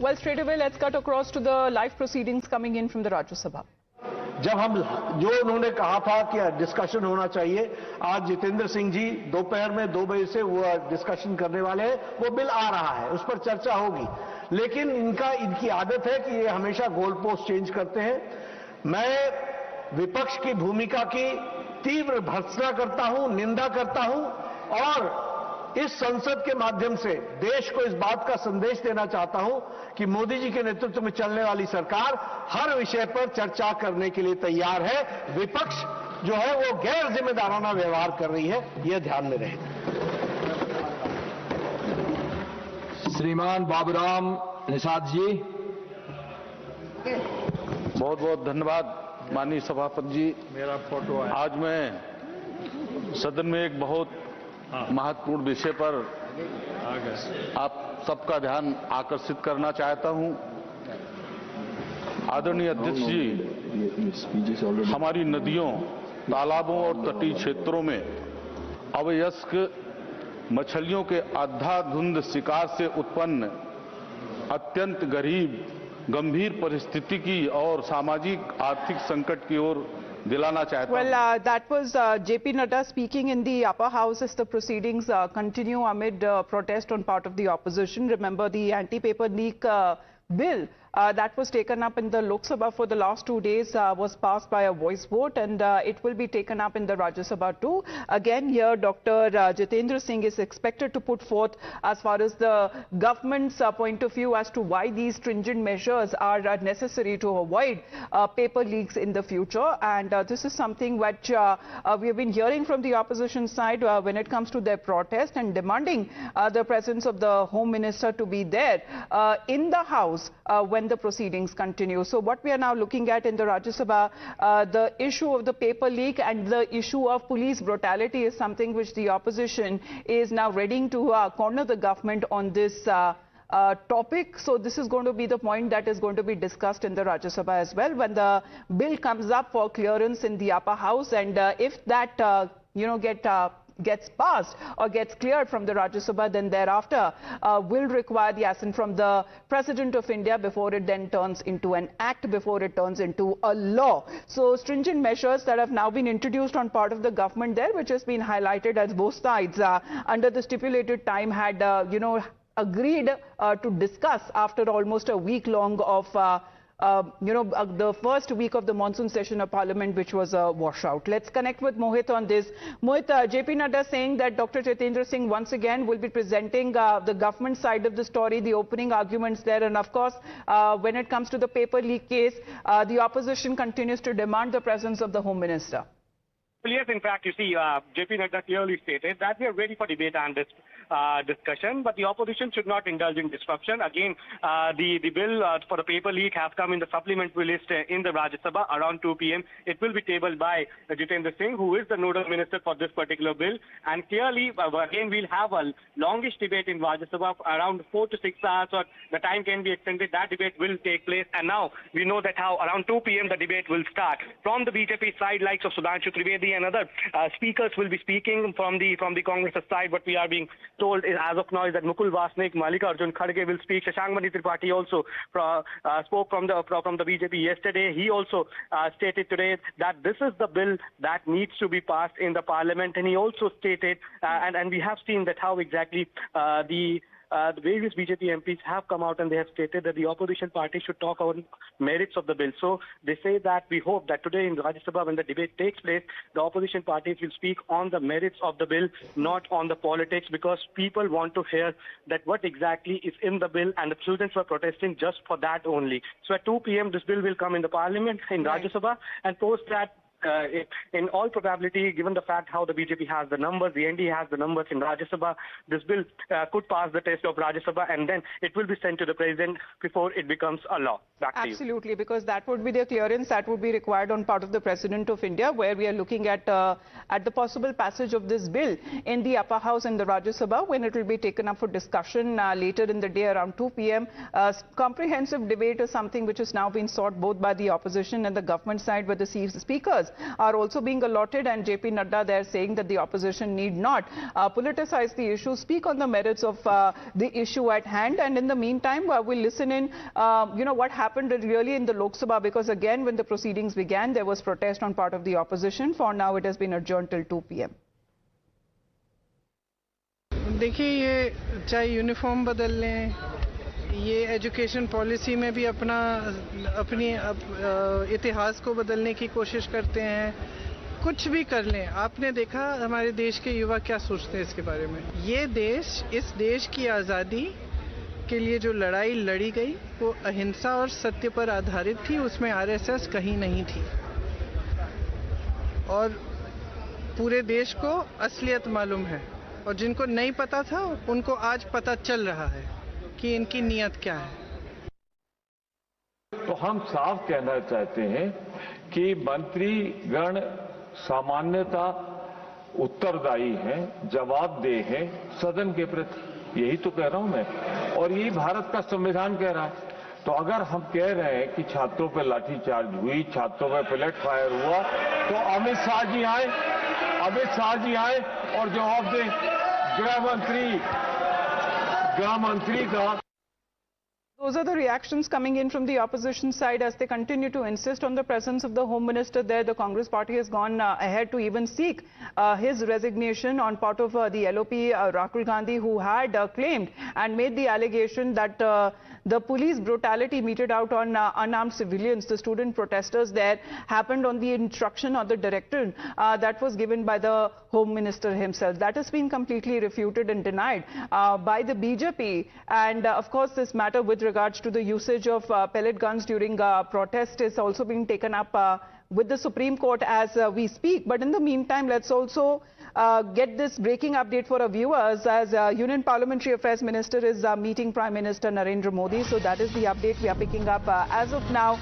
Well, straight away, let's cut across to the live proceedings coming in from the Rajya Sabha. जब हम जो उन्होंने कहा था कि डिस्कशन होना चाहिए, आज जितेंद्र सिंह जी दोपहर में 2 बजे से वो डिस्कशन करने वाले हैं। वो बिल आ रहा है, उस पर चर्चा होगी, लेकिन इनकी आदत है कि ये हमेशा गोल पोस्ट चेंज करते हैं। मैं विपक्ष की भूमिका की तीव्र भर्त्सना करता हूं, निंदा करता हूं और इस संसद के माध्यम से देश को इस बात का संदेश देना चाहता हूं कि मोदी जी के नेतृत्व में चलने वाली सरकार हर विषय पर चर्चा करने के लिए तैयार है। विपक्ष जो है वो गैर जिम्मेदाराना व्यवहार कर रही है, यह ध्यान में रहे। श्रीमान बाबूराम निषाद जी। बहुत बहुत धन्यवाद माननीय सभापति जी। मेरा फोटो है। आज मैं सदन में एक बहुत महत्वपूर्ण विषय पर आप सबका ध्यान आकर्षित करना चाहता हूं। आदरणीय अध्यक्ष जी, हमारी नदियों, तालाबों और तटीय क्षेत्रों में अवयस्क मछलियों के अंधाधुंध शिकार से उत्पन्न अत्यंत गंभीर परिस्थिति की और सामाजिक आर्थिक संकट की ओर दिलाना चाहता हूं। Well, that was JP Nadda speaking in the upper house as the proceedings continue amid protest on part of the opposition. Remember, the anti-paper leak bill that was taken up in the Lok Sabha for the last 2 days was passed by a voice vote, and it will be taken up in the Rajya Sabha too. Again, here Dr. Jitendra Singh is expected to put forth as far as the government's point of view as to why these stringent measures are necessary to avoid paper leaks in the future. And this is something which we have been hearing from the opposition side when it comes to their protest and demanding the presence of the Home Minister to be there in the House when the proceedings continue. So what we are now looking at in the Rajya Sabha, the issue of the paper leak and the issue of police brutality is something which the opposition is now ready to corner the government on this topic. So this is going to be the point that is going to be discussed in the Rajya Sabha as well when the bill comes up for clearance in the upper house, and if that gets passed or gets cleared from the Rajya Sabha, then thereafter will require the assent from the President of India before it then turns into an act, before it turns into a law. So stringent measures that have now been introduced on part of the government there, which has been highlighted as both sides under the stipulated time had agreed to discuss after almost a week long of the first week of the monsoon session of Parliament, which was a washout. Let's connect with Mohit on this. Mohit, JP Nadda saying that Dr. Jitendra Singh once again will be presenting the government side of the story, the opening arguments there, and of course, when it comes to the paper leak case, the opposition continues to demand the presence of the Home Minister. Well, yes, in fact, you see, JP Nadda clearly stated that we are ready for debate and discussion, but the opposition should not indulge in disruption. Again, the bill for the paper leak has come in the supplementary list in the Rajya Sabha around 2 p.m. It will be tabled by Jitendra Singh, who is the nodal minister for this particular bill. And clearly, again, we'll have a longish debate in Rajya Sabha around 4 to 6 hours, or the time can be extended. That debate will take place. And now we know that how around 2 p.m. the debate will start. From the BJP side, likes of Sudhanshu Trivedi and other speakers will be speaking. From the Congress side, what we are being told is, as of now, is that Mukul Vasnik, Mallikarjun Kharge will speak. Shashank Mani Tripathi also spoke from the BJP yesterday. He also stated today that this is the bill that needs to be passed in the parliament, and he also stated, and we have seen that how exactly the various BJP MPs have come out and they have stated that the opposition party should talk on merits of the bill. So they say that we hope that today in Rajya Sabha, when the debate takes place, the opposition parties will speak on the merits of the bill, not on the politics, because people want to hear that what exactly is in the bill, and the students were protesting just for that only. So at 2 p.m. this bill will come in the parliament in Rajya Sabha, and post that, in all probability, given the fact how the BJP has the numbers, the NDA has the numbers in Rajya Sabha, this bill could pass the test of Rajya Sabha, and then it will be sent to the president before it becomes a law. Back to you. Absolutely, because that would be the clearance that would be required on part of the President of India, where we are looking at the possible passage of this bill in the upper house in the Rajya Sabha, when it will be taken up for discussion later in the day around 2 p.m. Comprehensive debate is something which has now been sought both by the opposition and the government side, where the speakers are also being allotted, and JP Nadda there saying that the opposition need not politicize the issue, speak on the merits of the issue at hand. And in the meantime, we'll listen in, what happened really in the Lok Sabha, because again, when the proceedings began, there was protest on part of the opposition. For now, it has been adjourned till 2 p.m. देखिए, ये चाहे uniform बदल लें, ये education policy में भी अपनी इतिहास को बदलने की कोशिश करते हैं, कुछ भी कर लें। आपने देखा हमारे देश के युवा क्या सोचते हैं इसके बारे में। ये देश, इस देश की आज़ादी के लिए जो लड़ाई लड़ी गई वो अहिंसा और सत्य पर आधारित थी, उसमें आरएसएस कहीं नहीं थी। और पूरे देश को असलियत मालूम है, और जिनको नहीं पता था उनको आज पता चल रहा है कि इनकी नीयत क्या है। तो हम साफ कहना चाहते हैं कि मंत्रीगण सामान्यता उत्तरदायी हैं, जवाबदेह हैं सदन के प्रति, यही तो कह रहा हूं मैं, और यही भारत का संविधान कह रहा है। तो अगर हम कह रहे हैं कि छात्रों पर लाठीचार्ज हुई, छात्रों पर बुलेट फायर हुआ, तो अमित शाह जी आए और जवाब दें। गृह मंत्री का। Those are the reactions coming in from the opposition side as they continue to insist on the presence of the Home Minister there. The Congress party has gone ahead to even seek his resignation on part of the LOP, Rahul Gandhi, who had claimed and made the allegation that the police brutality meted out on unarmed civilians, the student protesters there, happened on the instruction or the directive that was given by the Home Minister himself. That has been completely refuted and denied by the BJP. And of course, this matter with regards to the usage of pellet guns during protest is also being taken up with the Supreme Court as we speak. But in the meantime, let's also get this breaking update for our viewers as Union Parliamentary Affairs Minister is meeting Prime Minister Narendra Modi. So that is the update we are picking up. As of now,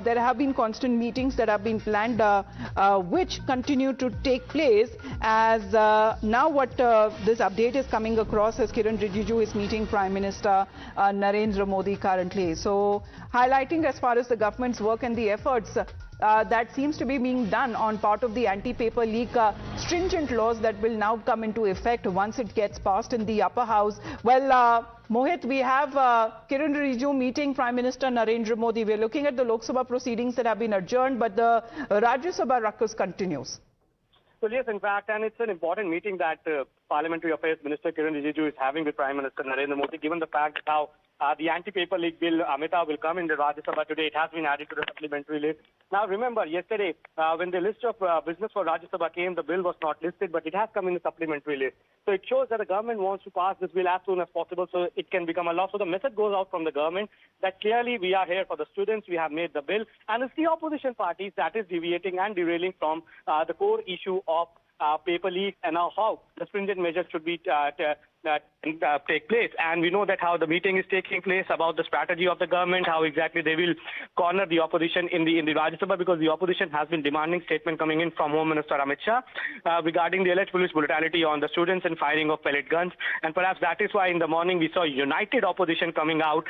there have been constant meetings that have been planned which continue to take place as now what this update is coming across as Kiran Rijiju is meeting Prime Minister Narendra Modi currently. So highlighting as far as the government's work and the efforts that seems to be being done on part of the anti-paper leak stringent laws that will now come into effect once it gets passed in the upper house. Well, Mohit, we have Kiran Rijiju meeting Prime Minister Narendra Modi. We're looking at the Lok Sabha proceedings that have been adjourned, but the Rajya Sabha ruckus continues. Well, yes, in fact, and it's an important meeting that Parliamentary Affairs Minister Kiran Rijiju is having with Prime Minister Narendra Modi, given the fact that how the anti-paper leak bill, Amita, will come in the Rajya Sabha today. It has been added to the supplementary list. Now, remember, yesterday, when the list of business for Rajya Sabha came, the bill was not listed, but it has come in the supplementary list. So it shows that the government wants to pass this bill as soon as possible so it can become a law. So the message goes out from the government that clearly we are here for the students, we have made the bill, and it's the opposition parties that is deviating and derailing from the core issue of paper leak and how the stringent measures should be take place. And we know that how the meeting is taking place about the strategy of the government, how exactly they will corner the opposition in the Rajya Sabha, because the opposition has been demanding statement coming in from Home Minister Amit Shah regarding the alleged police brutality on the students and firing of pellet guns. And perhaps that is why in the morning we saw united opposition coming out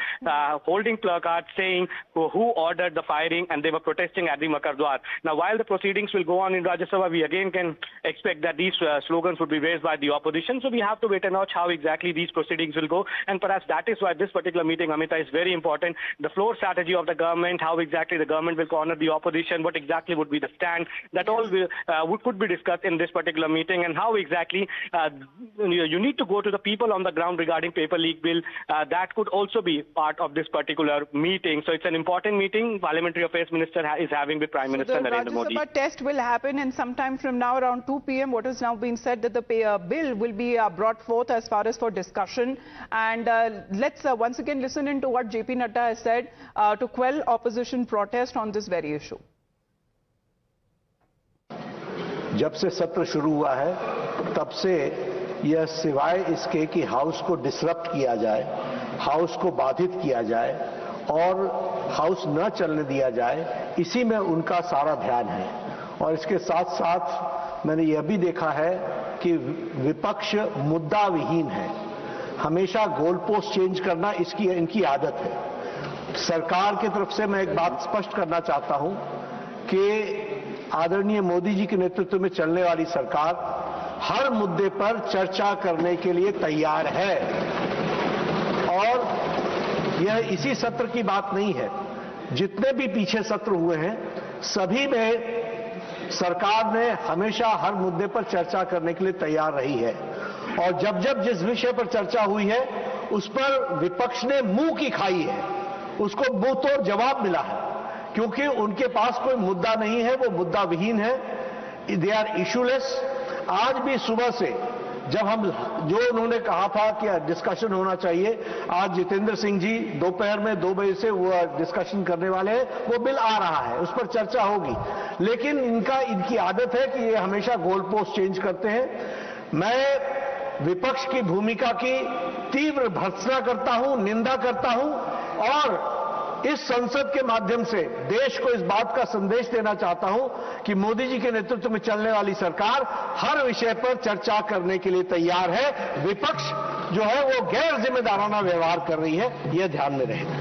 holding placards saying who ordered the firing, and they were protesting at the Makar Dwar. Now, while the proceedings will go on in Rajya Sabha, we again can expect that these slogans would be raised by the opposition. So we have to wait and watch how exactly these proceedings will go, and perhaps that is why this particular meeting, Amita, is very important. The floor strategy of the government, how exactly the government will corner the opposition, what exactly would be the stand, that all could be discussed in this particular meeting, and how exactly you need to go to the people on the ground regarding paper leak bill. That could also be part of this particular meeting. So it's an important meeting Parliamentary Affairs Minister is having with Prime Minister Narendra Modi. The Rajya Sabha test will happen, and sometime from now around 2 p.m. what has now been said that the bill will be brought forth as far as for discussion. And let's once again listen into what JP Nadda has said to quell opposition protest on this very issue. जब से सत्र शुरू हुआ है तब से यह सिवाय इसके कि हाउस को डिसरप्ट किया जाए, हाउस को बाधित किया जाए और हाउस न चलने दिया जाए, इसी में उनका सारा ध्यान है। और इसके साथ साथ मैंने यह भी देखा है कि विपक्ष मुद्दा विहीन है, हमेशा गोल पोस्ट चेंज करना इनकी आदत है। सरकार की तरफ से मैं एक बात स्पष्ट करना चाहता हूं कि आदरणीय मोदी जी के नेतृत्व में चलने वाली सरकार हर मुद्दे पर चर्चा करने के लिए तैयार है। और यह इसी सत्र की बात नहीं है, जितने भी पीछे सत्र हुए हैं सभी में सरकार ने हमेशा हर मुद्दे पर चर्चा करने के लिए तैयार रही है। और जब जब जिस विषय पर चर्चा हुई है उस पर विपक्ष ने मुंह की खाई है, उसको मुंह तोड़ जवाब मिला है, क्योंकि उनके पास कोई मुद्दा नहीं है, वो मुद्दा विहीन है, दे आर इशूलेस। आज भी सुबह से जब हम जो उन्होंने कहा था कि डिस्कशन होना चाहिए, आज जितेंद्र सिंह जी दोपहर में 2 बजे से वो डिस्कशन करने वाले हैं, वो बिल आ रहा है, उस पर चर्चा होगी। लेकिन इनकी आदत है कि ये हमेशा गोल पोस्ट चेंज करते हैं। मैं विपक्ष की भूमिका की तीव्र भर्त्सना करता हूं, निंदा करता हूं और इस संसद के माध्यम से देश को इस बात का संदेश देना चाहता हूं कि मोदी जी के नेतृत्व में चलने वाली सरकार हर विषय पर चर्चा करने के लिए तैयार है। विपक्ष जो है वो गैर जिम्मेदाराना व्यवहार कर रही है, यह ध्यान में रहे।